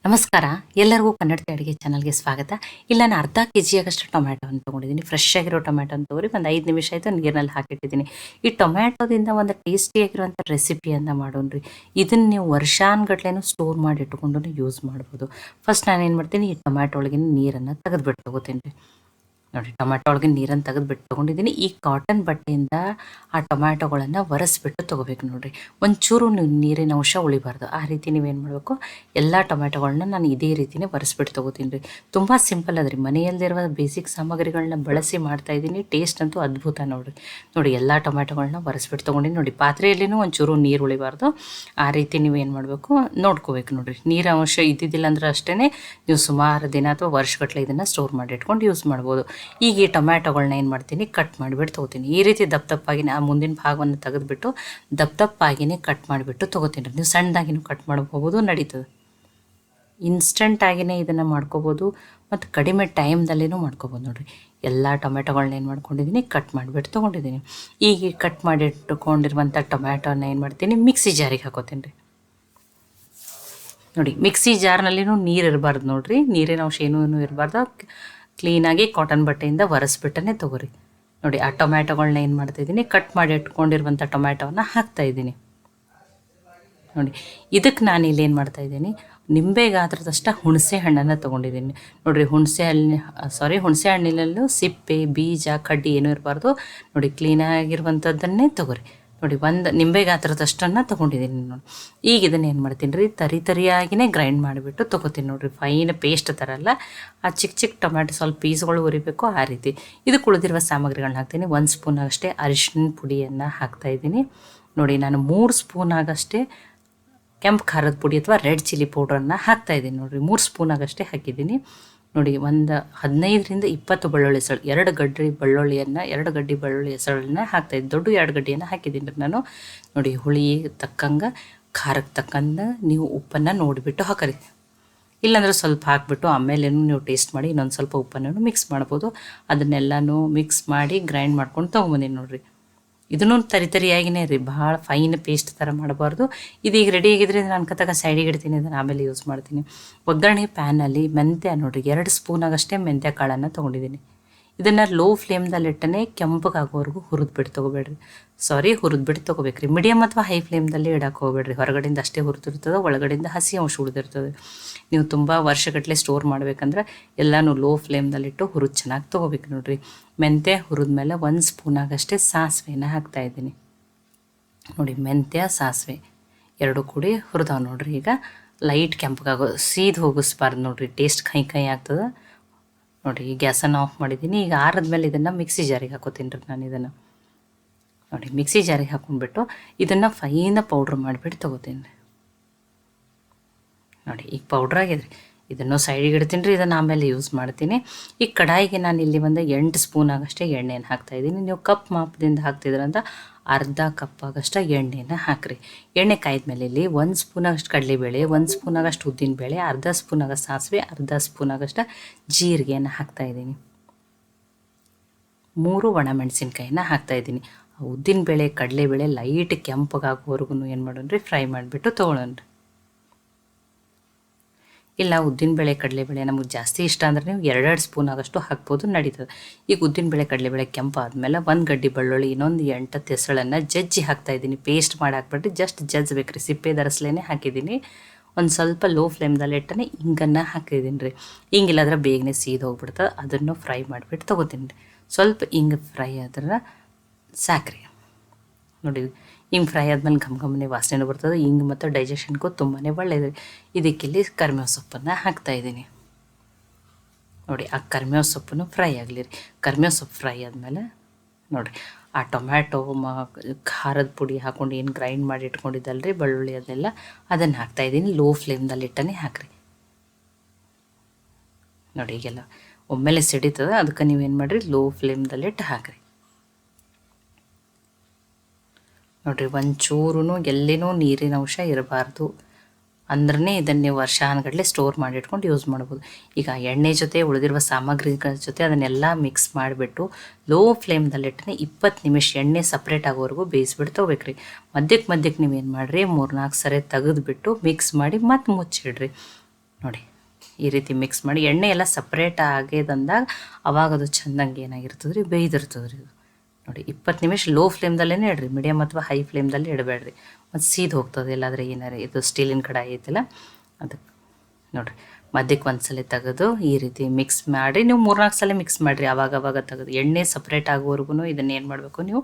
ನಮಸ್ಕಾರ. ಎಲ್ಲರಿಗೂ ಕನ್ನಡತಿ ಅಡುಗೆ ಚಾನಲ್ಗೆ ಸ್ವಾಗತ. ಇಲ್ಲ ನಾನು ಅರ್ಧ ಕೆಜಿಯಷ್ಟು ಟೊಮ್ಯಾಟೋವನ್ನು ತೊಗೊಂಡಿದ್ದೀನಿ. ಫ್ರೆಶ್ ಆಗಿರೋ ಟೊಮ್ಯಾಟೋನ ತೊಗೊರಿ ಒಂದು 5 ನಿಮಿಷ ಆಯಿತು ನೀರಿನಲ್ಲಿ ಹಾಕಿಟ್ಟಿದ್ದೀನಿ. ಈ ಟೊಮ್ಯಾಟೋದಿಂದ ಒಂದು ಟೇಸ್ಟಿಯಾಗಿರುವಂಥ ರೆಸಿಪಿಯನ್ನು ಮಾಡೋಣ್ರಿ. ಇದನ್ನು ನೀವು ವರ್ಷಾನುಗಟ್ಲೆನೂ ಸ್ಟೋರ್ ಮಾಡಿ ಇಟ್ಕೊಂಡು ಯೂಸ್ ಮಾಡ್ಬೋದು. ಫಸ್ಟ್ ನಾನೇನು ಮಾಡ್ತೀನಿ, ಈ ಟೊಮ್ಯಾಟೊ ಒಳಗಿನ ನೀರನ್ನು ತೆಗೆದುಬಿಟ್ಟು ತೊಗೋತೀನಿ ರೀ. ನೋಡಿ, ಟೊಮ್ಯಾಟೊ ಒಳಗಿನ ನೀರನ್ನು ತೆಗೆದುಬಿಟ್ಟು ತೊಗೊಂಡಿದ್ದೀನಿ. ಈ ಕಾಟನ್ ಬಟ್ಟೆಯಿಂದ ಆ ಟೊಮ್ಯಾಟೊಗಳನ್ನು ಒರೆಸ್ಬಿಟ್ಟು ತೊಗೋಬೇಕು ನೋಡಿರಿ. ಒಂಚೂರು ನೀರಿನ ಅಂಶ ಉಳಿಬಾರ್ದು. ಆ ರೀತಿ ನೀವೇನು ಮಾಡಬೇಕು, ಎಲ್ಲ ಟೊಮ್ಯಾಟೊಗಳನ್ನ ನಾನು ಇದೇ ರೀತಿಯೇ ಒರೆಸ್ಬಿಟ್ಟು ತೊಗೋತೀನಿ ರೀ. ತುಂಬ ಸಿಂಪಲ್ ಅದ ರೀ. ಮನೆಯಲ್ಲಿರುವ ಬೇಸಿಕ್ ಸಾಮಗ್ರಿಗಳನ್ನ ಬಳಸಿ ಮಾಡ್ತಾಯಿದ್ದೀನಿ. ಟೇಸ್ಟ್ ಅಂತೂ ಅದ್ಭುತ ನೋಡಿರಿ. ನೋಡಿ, ಎಲ್ಲ ಟೊಮ್ಯಾಟೊಗಳನ್ನ ಒರೆಸ್ಬಿಟ್ಟು ತೊಗೊಂಡಿನಿ. ನೋಡಿ, ಪಾತ್ರೆಯಲ್ಲಿನೂ ಒಂಚೂರು ನೀರು ಉಳಿಬಾರ್ದು. ಆ ರೀತಿ ನೀವೇನು ಮಾಡಬೇಕು ನೋಡ್ಕೋಬೇಕು ನೋಡಿರಿ. ನೀರಿನ ಅಂಶ ಇದ್ದಿದ್ದಿಲ್ಲ ಅಂದ್ರೆ ಅಷ್ಟೇ ನೀವು ಸುಮಾರು ದಿನ ಅಥವಾ ವರ್ಷಗಟ್ಟಲೆ ಇದನ್ನು ಸ್ಟೋರ್ ಮಾಡಿ ಇಟ್ಕೊಂಡು ಯೂಸ್ ಮಾಡ್ಬೋದು. ಈಗ ಈ ಟೊಮ್ಯಾಟೊಗಳನ್ನ ಏನು ಮಾಡ್ತೀನಿ, ಕಟ್ ಮಾಡಿಬಿಟ್ಟು ತೊಗೋತೀನಿ. ಈ ರೀತಿ ದಪ್ಪ ದಪ್ಪಾಗಿನೇ ಆ ಮುಂದಿನ ಭಾಗವನ್ನು ತೆಗೆದುಬಿಟ್ಟು ದಪ್ಪ ದಪ್ಪಾಗಿನೇ ಕಟ್ ಮಾಡಿಬಿಟ್ಟು ತೊಗೋತೀನಿ. ನೀವು ಸಣ್ಣದಾಗಿನೂ ಕಟ್ ಮಾಡ್ಕೋಬೋದು, ನಡೀತದೆ. ಇನ್ಸ್ಟಂಟಾಗಿಯೇ ಇದನ್ನು ಮಾಡ್ಕೋಬೋದು ಮತ್ತು ಕಡಿಮೆ ಟೈಮ್ದಲ್ಲಿನೂ ಮಾಡ್ಕೋಬೋದು ನೋಡಿರಿ. ಎಲ್ಲ ಟೊಮ್ಯಾಟೊಗಳನ್ನ ಏನು ಮಾಡ್ಕೊಂಡಿದ್ದೀನಿ, ಕಟ್ ಮಾಡಿಬಿಟ್ಟು ತೊಗೊಂಡಿದ್ದೀನಿ. ಈಗ ಕಟ್ ಮಾಡಿ ಇಟ್ಕೊಂಡಿರುವಂಥ ಟೊಮ್ಯಾಟೊನ ಏನು ಮಾಡ್ತೀನಿ, ಮಿಕ್ಸಿ ಜಾರಿಗೆ ಹಾಕೋತೀನಿ ರೀ. ನೋಡಿ, ಮಿಕ್ಸಿ ಜಾರ್ನಲ್ಲಿನೂ ನೀರು ಇರಬಾರ್ದು ನೋಡಿರಿ. ನೀರಿನ ಅಂಶ ಏನೂ ಇರಬಾರ್ದು. ಕ್ಲೀನಾಗಿ ಕಾಟನ್ ಬಟ್ಟೆಯಿಂದ ಒರೆಸ್ಬಿಟ್ಟೇ ತೊಗೋರಿ. ನೋಡಿ, ಆ ಟೊಮ್ಯಾಟೊಗಳನ್ನ ಏನು ಮಾಡ್ತಾಯಿದ್ದೀನಿ, ಕಟ್ ಮಾಡಿ ಇಟ್ಕೊಂಡಿರುವಂಥ ಟೊಮ್ಯಾಟೊವನ್ನು ಹಾಕ್ತಾಯಿದ್ದೀನಿ. ನೋಡಿ, ಇದಕ್ಕೆ ನಾನು ಇಲ್ಲಿ ಏನು ಮಾಡ್ತಾಯಿದ್ದೀನಿ, ನಿಂಬೆ ಗಾತ್ರದಷ್ಟು ಹುಣಸೆ ಹಣ್ಣನ್ನು ತೊಗೊಂಡಿದ್ದೀನಿ ನೋಡಿರಿ. ಹುಣಸೆ ಹಣ್ಣಿನಲ್ಲೂ ಸಿಪ್ಪೆ, ಬೀಜ, ಕಡ್ಡಿ ಏನೂ ಇರಬಾರ್ದು. ನೋಡಿ, ಕ್ಲೀನಾಗಿರುವಂಥದ್ದನ್ನೇ ತೊಗೋರಿ. ನೋಡಿ, ಒಂದು ನಿಂಬೆ ಗಾತ್ರದಷ್ಟನ್ನು ತೊಗೊಂಡಿದ್ದೀನಿ ನೋಡಿ. ಈಗ ಇದನ್ನು ಏನು ಮಾಡ್ತೀನಿ ರೀ, ತರಿಯಾಗಿಯೇ ಗ್ರೈಂಡ್ ಮಾಡಿಬಿಟ್ಟು ತೊಗೋತೀನಿ ನೋಡಿರಿ. ಫೈನ್ ಪೇಸ್ಟ್ ಥರ ಅಲ್ಲ, ಆ ಚಿಕ್ಕ ಚಿಕ್ಕ ಟೊಮ್ಯಾಟೊ ಸ್ವಲ್ಪ ಪೀಸ್ಗಳು ಉರಿಬೇಕು ಆ ರೀತಿ. ಇದಕ್ಕೆ ಉಳಿದಿರುವ ಸಾಮಗ್ರಿಗಳನ್ನ ಹಾಕ್ತೀನಿ. 1 ಸ್ಪೂನ್ ಆಗಷ್ಟೇ ಅರಿಶಿನ ಪುಡಿಯನ್ನು ಹಾಕ್ತಾಯಿದ್ದೀನಿ. ನೋಡಿ, ನಾನು 3 ಸ್ಪೂನ್ ಆಗಷ್ಟೇ ಕೆಂಪು ಖಾರದ ಪುಡಿ ಅಥವಾ ರೆಡ್ ಚಿಲ್ಲಿ ಪೌಡ್ರನ್ನು ಹಾಕ್ತಾಯಿದ್ದೀನಿ ನೋಡಿರಿ. 3 ಸ್ಪೂನ್ ಆಗಷ್ಟೇ ಹಾಕಿದ್ದೀನಿ. ನೋಡಿ, ಒಂದು 15ರಿಂದ 20 ಬೆಳ್ಳುಳ್ಳಿ ಹೆಸಳು, 2 ಗಡ್ಡಿ ಬೆಳ್ಳುಳ್ಳಿ ಹೆಸಳನ್ನ ಹಾಕ್ತಾಯಿದ್ದೀನಿ. ದೊಡ್ಡ 2 ಗಡ್ಡಿಯನ್ನು ಹಾಕಿದ್ದೀನಿ ನಾನು. ನೋಡಿ, ಹುಳಿ ತಕ್ಕಂಗೆ, ಖಾರಕ್ಕೆ ತಕ್ಕಂಗೆ ನೀವು ಉಪ್ಪನ್ನು ನೋಡಿಬಿಟ್ಟು ಹಾಕರಿ. ಇಲ್ಲಾಂದ್ರೆ ಸ್ವಲ್ಪ ಹಾಕ್ಬಿಟ್ಟು ಆಮೇಲೇನು ನೀವು ಟೇಸ್ಟ್ ಮಾಡಿ ಇನ್ನೊಂದು ಸ್ವಲ್ಪ ಉಪ್ಪನ್ನು ಮಿಕ್ಸ್ ಮಾಡ್ಬೋದು. ಅದನ್ನೆಲ್ಲನೂ ಮಿಕ್ಸ್ ಮಾಡಿ ಗ್ರೈಂಡ್ ಮಾಡ್ಕೊಂಡು ತೊಗೊಂಬಂದೀನಿ ನೋಡಿರಿ. ಇದನ್ನು ತರಿಯಾಗಿನೇ ರೀ, ಭಾಳ ಫೈನ್ ಪೇಸ್ಟ್ ಥರ ಮಾಡಬಾರ್ದು. ಇದೀಗ ರೆಡಿ ಆಗಿದ್ರೆ ನಾನು ಕತ್ತಾಗ ಸೈಡಿಗೆ ಇಡ್ತೀನಿ, ಅದನ್ನು ಆಮೇಲೆ ಯೂಸ್ ಮಾಡ್ತೀನಿ. ಒಗ್ಗರಣೆ ಪ್ಯಾನಲ್ಲಿ ಮೆಂತ್ಯ ನೋಡಿರಿ, 2 ಸ್ಪೂನ್ ಆಗಷ್ಟೇ ಮೆಂತ್ಯ ಕಾಳನ್ನು ತೊಗೊಂಡಿದ್ದೀನಿ. ಇದನ್ನು ಲೋ ಫ್ಲೇಮ್ದಲ್ಲಿಟ್ಟನೆ ಕೆಂಪಗಾಗೋವರೆಗೂ ಹುರಿದ್ಬಿಟ್ಟು ತೊಗೋಬೇಕ್ರಿ. ಮೀಡಿಯಮ್ ಅಥವಾ ಹೈ ಫ್ಲೇಮ್ದಲ್ಲಿ ಇಡಕ್ಕೆ ಹೋಗ್ಬೇಡ್ರಿ. ಹೊರಗಡೆಯಿಂದ ಅಷ್ಟೇ ಹುರಿದಿರ್ತದೆ, ಒಳಗಡೆಯಿಂದ ಹಸಿ ಅಂಶ ಉಳಿದಿರ್ತದೆ. ನೀವು ತುಂಬ ವರ್ಷಗಟ್ಟಲೆ ಸ್ಟೋರ್ ಮಾಡ್ಬೇಕಂದ್ರೆ ಎಲ್ಲನೂ ಲೋ ಫ್ಲೇಮ್ದಲ್ಲಿಟ್ಟು ಹುರಿದು ಚೆನ್ನಾಗಿ ತೊಗೋಬೇಕು ನೋಡಿರಿ. ಮೆಂತ್ಯ ಹುರಿದ್ಮೇಲೆ 1 ಸ್ಪೂನ್ ಆಗಷ್ಟೇ ಸಾಸಿವೆನ ಹಾಕ್ತಾಯಿದ್ದೀನಿ. ನೋಡಿ, ಮೆಂತ್ಯ ಸಾಸಿವೆ 2 ಕೂಡಿ ಹುರಿದಾವೆ ನೋಡಿರಿ. ಈಗ ಲೈಟ್ ಕೆಂಪಗಾಗೋ, ಸೀದ್ ಹೋಗಿಸ್ಬಾರ್ದು ನೋಡಿರಿ, ಟೇಸ್ಟ್ ಕೈ ಆಗ್ತದೆ. ನೋಡಿ, ಗ್ಯಾಸನ್ನು ಆಫ್ ಮಾಡಿದ್ದೀನಿ. ಈಗ ಆರಿದ್ಮೇಲೆ ಇದನ್ನು ಮಿಕ್ಸಿ ಜಾರಿಗೆ ಹಾಕೋತೀನಿ ರೀ ನಾನು. ಇದನ್ನು ನೋಡಿ, ಮಿಕ್ಸಿ ಜಾರಿಗೆ ಹಾಕ್ಕೊಂಡ್ಬಿಟ್ಟು ಇದನ್ನು ಫೈನ ಪೌಡ್ರ್ ಮಾಡಿಬಿಟ್ಟು ತೊಗೋತೀನಿ ರೀ. ನೋಡಿ, ಈಗ ಪೌಡ್ರ್ ಆಗಿದ್ರಿ. ಇದನ್ನು ಸೈಡಿಗೆ ಇಡ್ತೀನಿ ರೀ, ಇದನ್ನು ಆಮೇಲೆ ಯೂಸ್ ಮಾಡ್ತೀನಿ. ಈ ಕಡಾಯಿಗೆ ನಾನು ಇಲ್ಲಿ ಒಂದು 8 ಸ್ಪೂನ್ ಆಗಷ್ಟೇ ಎಣ್ಣೆಯನ್ನು ಹಾಕ್ತಾಯಿದ್ದೀನಿ. ನೀವು ಕಪ್ ಮಾಪದಿಂದ ಹಾಕ್ತಿದ್ರಂತ ಅರ್ಧ ಕಪ್ ಆಗಷ್ಟು ಎಣ್ಣೆನ ಹಾಕಿರಿ. ಎಣ್ಣೆ ಕಾಯ್ದ್ಮೇಲೆ ಇಲ್ಲಿ 1 ಸ್ಪೂನ್ ಆಗಷ್ಟು ಕಡಲೆಬೇಳೆ, 1 ಸ್ಪೂನ್ ಆಗಷ್ಟು ಉದ್ದಿನಬೇಳೆ, ಅರ್ಧ ಸ್ಪೂನ್ ಆಗಷ್ಟು ಸಾಸಿವೆ, ಅರ್ಧ ಸ್ಪೂನ್ ಆಗಷ್ಟು ಜೀರಿಗೆಯನ್ನು ಹಾಕ್ತಾಯಿದ್ದೀನಿ. 3 ಒಣಮೆಣಸಿನ್ಕಾಯಿನ ಹಾಕ್ತಾಯಿದ್ದೀನಿ. ಉದ್ದಿನಬೇಳೆ, ಕಡಲೆಬೇಳೆ ಲೈಟ್ ಕೆಂಪಗಾಗೋವರೆಗೂ ಏನು ಮಾಡೋಣ್ರಿ, ಫ್ರೈ ಮಾಡಿಬಿಟ್ಟು ತೊಗೊಳೋಣ್ರಿ. ಇಲ್ಲ, ಉದ್ದಿನಬೇಳೆ ಕಡಲೆಬೇಳೆ ನಮಗೆ ಜಾಸ್ತಿ ಇಷ್ಟ ಅಂದರೆ ನೀವು 2 ಸ್ಪೂನ್ ಆಗಷ್ಟು ಹಾಕ್ಬೋದು, ನಡೀತದೆ. ಈಗ ಉದ್ದಿನಬೇಳೆ ಕಡಲೆಬೇಳೆ ಕೆಂಪಾದ್ಮೇಲೆ 1 ಗಡ್ಡಿ ಬೆಳ್ಳುಳ್ಳಿ, ಇನ್ನೊಂದು 8 ಹೆಸಳನ್ನು ಜಜ್ಜಿ ಹಾಕ್ತಾಯಿದ್ದೀನಿ. ಪೇಸ್ಟ್ ಮಾಡಿ ಹಾಕ್ಬಿಟ್ಟು ಜಸ್ಟ್ ಜಜ್ಬೇಕ್ರಿ. ಸಿಪ್ಪೆ ದರಸ್ಲೇನೆ ಹಾಕಿದ್ದೀನಿ. ಒಂದು ಸ್ವಲ್ಪ ಲೋ ಫ್ಲೇಮ್ದಲ್ಲಿ ಇಟ್ಟನೆ ಹಿಂಗನ್ನು ಹಾಕಿದ್ದೀನಿ ರೀ. ಹಿಂಗಿಲ್ಲಾದ್ರೆ ಬೇಗನೆ ಸೀದ್ ಹೋಗ್ಬಿಡ್ತದೆ. ಅದನ್ನು ಫ್ರೈ ಮಾಡಿಬಿಟ್ಟು ತೊಗೋತೀನಿ ರೀ. ಸ್ವಲ್ಪ ಹಿಂಗೆ ಫ್ರೈ ಆದ್ರೆ ಸಾಕ್ರಿ. ನೋಡಿ, ಹಿಂಗೆ ಫ್ರೈ ಆದ್ಮೇಲೆ ಘಮ್ಘಮ್ಮನೆ ವಾಸನೆ ಬರ್ತದೆ. ಹಿಂಗೆ ಮತ್ತು ಡೈಜೆಷನ್ಗೂ ತುಂಬಾ ಒಳ್ಳೆಯದು. ಇದಕ್ಕಿಲ್ಲಿ ಕರಿಬೇವು ಸೊಪ್ಪನ್ನು ಹಾಕ್ತಾಯಿದ್ದೀನಿ. ನೋಡಿ, ಆ ಕರಿಬೇವು ಸೊಪ್ಪನ್ನು ಫ್ರೈ ಆಗಲಿ ರೀ. ಕರಿಬೇವು ಸೊಪ್ಪು ಫ್ರೈ ಆದಮೇಲೆ ನೋಡಿರಿ, ಆ ಟೊಮ್ಯಾಟೊ ಖಾರದ ಪುಡಿ ಹಾಕ್ಕೊಂಡು ಏನು ಗ್ರೈಂಡ್ ಮಾಡಿ ಇಟ್ಕೊಂಡಿದ್ದಲ್ರಿ, ಬೆಳ್ಳುಳ್ಳಿ ಅದೆಲ್ಲ ಅದನ್ನು ಹಾಕ್ತಾಯಿದ್ದೀನಿ. ಲೋ ಫ್ಲೇಮ್ದಲ್ಲಿ ಇಟ್ಟನೆ ಹಾಕಿರಿ. ನೋಡಿ, ಈಗೆಲ್ಲ ಒಮ್ಮೆಲೆ ಸಿಡಿತದೆ, ಅದಕ್ಕೆ ನೀವೇನು ಮಾಡಿರಿ, ಲೋ ಫ್ಲೇಮ್ದಲ್ಲಿಟ್ಟು ಹಾಕಿರಿ. ನೋಡಿರಿ, ಒಂಚೂರು ಎಲ್ಲಿನೂ ನೀರಿನ ಅಂಶ ಇರಬಾರ್ದು. ಅಂದ್ರೆ ಇದನ್ನು ನೀವು ವರ್ಷಾನುಗಟ್ಟಲೆ ಸ್ಟೋರ್ ಮಾಡಿಟ್ಕೊಂಡು ಯೂಸ್ ಮಾಡ್ಬೋದು. ಈಗ ಎಣ್ಣೆ ಜೊತೆ ಉಳಿದಿರುವ ಸಾಮಗ್ರಿಗಳ ಜೊತೆ ಅದನ್ನೆಲ್ಲ ಮಿಕ್ಸ್ ಮಾಡಿಬಿಟ್ಟು ಲೋ ಫ್ಲೇಮ್ದಲ್ಲಿಟ್ಟನೆ 20 ನಿಮಿಷ ಎಣ್ಣೆ ಸಪ್ರೇಟ್ ಆಗೋವರೆಗೂ ಬೇಯಿಸ್ಬಿಟ್ಟು ತೊಗೋಬೇಕ್ರಿ. ಮಧ್ಯಕ್ಕೆ ನೀವೇನು ಮಾಡಿರಿ, 3-4 ಸರಿ ತೆಗೆದುಬಿಟ್ಟು ಮಿಕ್ಸ್ ಮಾಡಿ ಮತ್ತೆ ಮುಚ್ಚಿಡ್ರಿ. ನೋಡಿ ಈ ರೀತಿ ಮಿಕ್ಸ್ ಮಾಡಿ ಎಣ್ಣೆ ಎಲ್ಲ ಸಪ್ರೇಟ್ ಆಗ್ಯದಂದಾಗ ಅವಾಗ ಅದು ಚೆಂದಂಗೆ ಏನಾಗಿರ್ತದೆ ರೀ ಬೇಯ್ದಿರ್ತದೆ ರೀ ಇದು. ನೋಡಿ 20 ನಿಮಿಷ ಲೋ ಫ್ಲೇಮ್ದಲ್ಲೇ ಇಡ್ರಿ, ಮೀಡಿಯಮ್ ಅಥವಾ ಹೈ ಫ್ಲೇಮ್ದಲ್ಲಿ ಇಡಬೇಡ್ರಿ, ಮತ್ತು ಸೀದು ಹೋಗ್ತದೆ. ಇಲ್ಲಾಂದರೆ ಏನಾರು ಇದು ಸ್ಟೀಲಿನ ಕಡಾಯಿ ಐತಿಲ್ಲ ಅದಕ್ಕೆ. ನೋಡಿರಿ ಮಧ್ಯಕ್ಕೆ ಒಂದ್ಸಲ ತೆಗೆದು ಈ ರೀತಿ ಮಿಕ್ಸ್ ಮಾಡಿ ನೀವು 3-4 ಸಲ ಮಿಕ್ಸ್ ಮಾಡಿರಿ. ಆವಾಗ ತೆಗೆದು ಎಣ್ಣೆ ಸಪ್ರೇಟ್ ಆಗೋವರೆಗೂ ಇದನ್ನು ಏನು ಮಾಡಬೇಕು, ನೀವು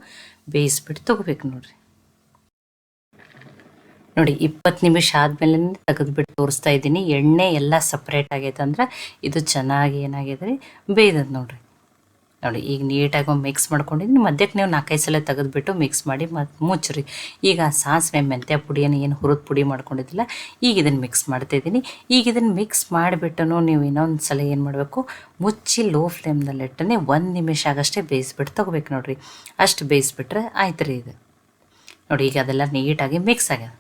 ಬೇಯಿಸ್ಬಿಟ್ಟು ತೊಗೋಬೇಕು ನೋಡಿರಿ. ನೋಡಿ 20 ನಿಮಿಷ ಆದಮೇಲೆ ತೆಗೆದುಬಿಟ್ಟು ತೋರಿಸ್ತಾ ಇದ್ದೀನಿ. ಎಣ್ಣೆ ಎಲ್ಲ ಸಪ್ರೇಟ್ ಆಗೈತೆ ಅಂದ್ರೆ ಇದು ಚೆನ್ನಾಗಿ ಏನಾಗಿದೆ ರೀ ಬೇಯ್ದದ ನೋಡಿರಿ. ನೋಡಿ ಈಗ ನೀಟಾಗಿ ಒಂದು ಮಿಕ್ಸ್ ಮಾಡ್ಕೊಂಡಿದ್ದೀನಿ. ಮಧ್ಯಕ್ಕೆ ನೀವು 4-5 ಸಲ ತೆಗೆದುಬಿಟ್ಟು ಮಿಕ್ಸ್ ಮಾಡಿ ಮತ್ತು ಮುಚ್ಚ್ರಿ. ಈಗ ಸಾಸಿವೆ ಮೆಂತ್ಯ ಪುಡಿಯನ್ನು ಏನು ಹುರಿದು ಪುಡಿ ಮಾಡ್ಕೊಂಡಿದ್ದಿಲ್ಲ, ಈಗ ಇದನ್ನು ಮಿಕ್ಸ್ ಮಾಡ್ತಾಯಿದ್ದೀನಿ. ಈಗ ಇದನ್ನು ಮಿಕ್ಸ್ ಮಾಡಿಬಿಟ್ಟು ನೀವು ಇನ್ನೊಂದು ಸಲ ಏನು ಮಾಡಬೇಕು, ಮುಚ್ಚಿ ಲೋ ಫ್ಲೇಮ್ದಲ್ಲಿಟ್ಟನೆ 1 ನಿಮಿಷ ಆಗಷ್ಟೇ ಬೇಯಿಸ್ಬಿಟ್ಟು ತೊಗೋಬೇಕು ನೋಡಿರಿ. ಅಷ್ಟು ಬೇಯಿಸ್ಬಿಟ್ರೆ ಆಯ್ತು ರೀ ಇದು. ನೋಡಿ ಈಗ ಅದೆಲ್ಲ ನೀಟಾಗಿ ಮಿಕ್ಸ್ ಆಗ್ಯದ.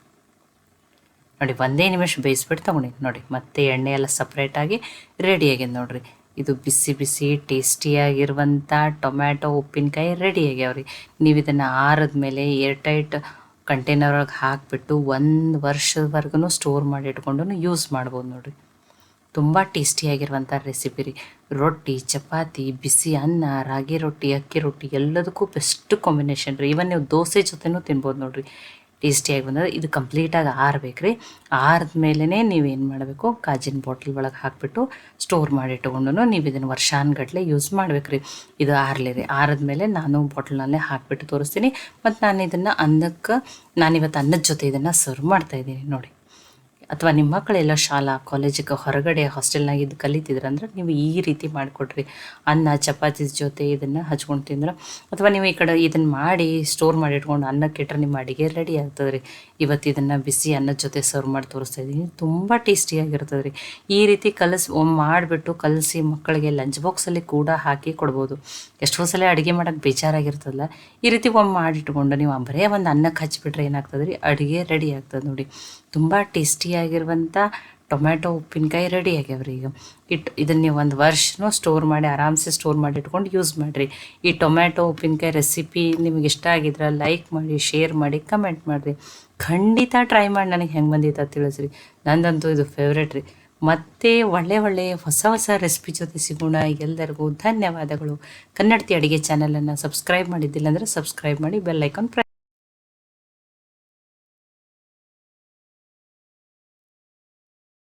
ನೋಡಿ 1 ನಿಮಿಷ ಬೇಯಿಸ್ಬಿಟ್ಟು ತೊಗೊಂಡಿನಿ. ನೋಡಿ ಮತ್ತೆ ಎಣ್ಣೆ ಎಲ್ಲ ಸಪ್ರೇಟಾಗಿ ರೆಡಿ ಆಗ್ಯದ ನೋಡಿರಿ. ಇದು ಬಿಸಿ ಬಿಸಿ ಟೇಸ್ಟಿಯಾಗಿರುವಂಥ ಟೊಮ್ಯಾಟೊ ಉಪ್ಪಿನಕಾಯಿ ರೆಡಿ ಆಗ್ಯಾವ್ರಿ. ನೀವು ಇದನ್ನು ಆರಿದ ಮೇಲೆ ಏರ್ಟೈಟ್ ಕಂಟೈನರ್ ಒಳಗೆ ಹಾಕಿಬಿಟ್ಟು 1 ವರ್ಷದವರೆಗೂ ಸ್ಟೋರ್ ಮಾಡಿ ಇಟ್ಕೊಂಡು ಯೂಸ್ ಮಾಡ್ಬೋದು ನೋಡಿರಿ. ತುಂಬ ಟೇಸ್ಟಿಯಾಗಿರುವಂಥ ರೆಸಿಪಿ ರೀ. ರೊಟ್ಟಿ, ಚಪಾತಿ, ಬಿಸಿ ಅನ್ನ, ರಾಗಿ ರೊಟ್ಟಿ, ಅಕ್ಕಿ ರೊಟ್ಟಿ ಎಲ್ಲದಕ್ಕೂ ಬೆಸ್ಟ್ ಕಾಂಬಿನೇಷನ್ ರೀ. ಇವನ್ ನೀವು ದೋಸೆ ಜೊತೆನೂ ತಿನ್ಬೋದು ನೋಡಿರಿ. ಟೇಸ್ಟಿಯಾಗಿ ಬಂದರೆ ಇದು ಕಂಪ್ಲೀಟಾಗಿ ಆರ್ಬೇಕು ರೀ. ಆರಿದ್ಮೇಲೆ ನೀವೇನು ಮಾಡಬೇಕು, ಗಾಜಿನ ಬಾಟ್ಲ್ ಒಳಗೆ ಹಾಕಿಬಿಟ್ಟು ಸ್ಟೋರ್ ಮಾಡಿ ಇಟ್ಕೊಂಡು ನೀವು ಇದನ್ನು ವರ್ಷಾನುಗಟ್ಲೆ ಯೂಸ್ ಮಾಡ್ಬೇಕು ರೀ. ಇದು ಆರಲಿ ರೀ. ಆರಿದ್ಮೇಲೆ ನಾನು ಬಾಟ್ಲ್ನಲ್ಲೇ ಹಾಕಿಬಿಟ್ಟು ತೋರಿಸ್ತೀನಿ. ಮತ್ತು ನಾನು ಇದನ್ನು ನಾನಿವತ್ತು ಅನ್ನದ ಜೊತೆ ಇದನ್ನು ಸರ್ವ್ ಮಾಡ್ತಾಯಿದ್ದೀನಿ ನೋಡಿ. ಅಥವಾ ನಿಮ್ಮ ಮಕ್ಕಳೆಲ್ಲ ಶಾಲಾ ಕಾಲೇಜಿಗೆ ಹೊರಗಡೆ ಹಾಸ್ಟೆಲ್ನಾಗ ಇದು ಕಲಿತಿದ್ರಂದ್ರೆ ನೀವು ಈ ರೀತಿ ಮಾಡಿಕೊಡ್ರಿ. ಅನ್ನ ಚಪಾತಿ ಜೊತೆ ಇದನ್ನು ಹಚ್ಕೊಂಡು ತಿಂದ್ರೆ, ಅಥವಾ ನೀವು ಈ ಕಡೆ ಇದನ್ನು ಮಾಡಿ ಸ್ಟೋರ್ ಮಾಡಿ ಇಟ್ಕೊಂಡು ಅನ್ನಕ್ಕೆ ಇಟ್ಟರೆ ನಿಮ್ಮ ಅಡುಗೆ ರೆಡಿ ಆಗ್ತದೆ ರೀ. ಇವತ್ತು ಇದನ್ನು ಬಿಸಿ ಅನ್ನದ ಜೊತೆ ಸರ್ವ್ ಮಾಡಿ ತೋರಿಸ್ತಾ ಇದ್ದೀನಿ. ತುಂಬ ಟೇಸ್ಟಿಯಾಗಿರ್ತದೆ ರೀ. ಈ ರೀತಿ ಮಾಡಿಬಿಟ್ಟು ಕಲಸಿ ಮಕ್ಕಳಿಗೆ ಲಂಚ್ ಬಾಕ್ಸಲ್ಲಿ ಕೂಡ ಹಾಕಿ ಕೊಡ್ಬೋದು. ಎಷ್ಟೋ ಸಲ ಅಡುಗೆ ಮಾಡೋಕ್ಕೆ ಬೇಜಾರಾಗಿರ್ತದಲ್ಲ, ಈ ರೀತಿ ಮಾಡಿಟ್ಕೊಂಡು ನೀವು ಬರೇ ಒಂದು ಅನ್ನಕ್ಕೆ ಹಚ್ಚಿಬಿಟ್ರೆ ಏನಾಗ್ತದೆ ರೀ, ಅಡುಗೆ ರೆಡಿ ಆಗ್ತದೆ ನೋಡಿ. ತುಂಬ ಟೇಸ್ಟಿಯಾಗಿರುವಂಥ ಟೊಮ್ಯಾಟೊ ಉಪ್ಪಿನಕಾಯಿ ರೆಡಿ ಆಗ್ಯಾವ್ರಿ. ಈಗ ಇದನ್ನು ನೀವು 1 ವರ್ಷನೂ ಸ್ಟೋರ್ ಮಾಡಿ ಆರಾಮ್ಸೆ ಸ್ಟೋರ್ ಮಾಡಿ ಇಟ್ಕೊಂಡು ಯೂಸ್ ಮಾಡಿರಿ. ಈ ಟೊಮ್ಯಾಟೊ ಉಪ್ಪಿನಕಾಯಿ ರೆಸಿಪಿ ನಿಮಗೆ ಇಷ್ಟ ಆಗಿದ್ರೆ ಲೈಕ್ ಮಾಡಿ, ಶೇರ್ ಮಾಡಿ, ಕಮೆಂಟ್ ಮಾಡಿರಿ. ಖಂಡಿತ ಟ್ರೈ ಮಾಡಿ ನನಗೆ ಹೆಂಗೆ ಬಂದಿತ್ತು ತಿಳಿಸ್ರಿ. ನಂದಂತೂ ಇದು ಫೇವ್ರೇಟ್ ರೀ. ಮತ್ತೆ ಒಳ್ಳೆ ಹೊಸ ರೆಸಿಪಿ ಜೊತೆ ಸಿಗೋಣ. ಎಲ್ಲರಿಗೂ ಧನ್ಯವಾದಗಳು. ಕನ್ನಡತಿ ಅಡುಗೆ ಚಾನಲನ್ನು ಸಬ್ಸ್ಕ್ರೈಬ್ ಮಾಡಿದ್ದಿಲ್ಲ ಅಂದರೆ ಸಬ್ಸ್ಕ್ರೈಬ್ ಮಾಡಿ, ಬೆಲ್ ಐಕಾನ್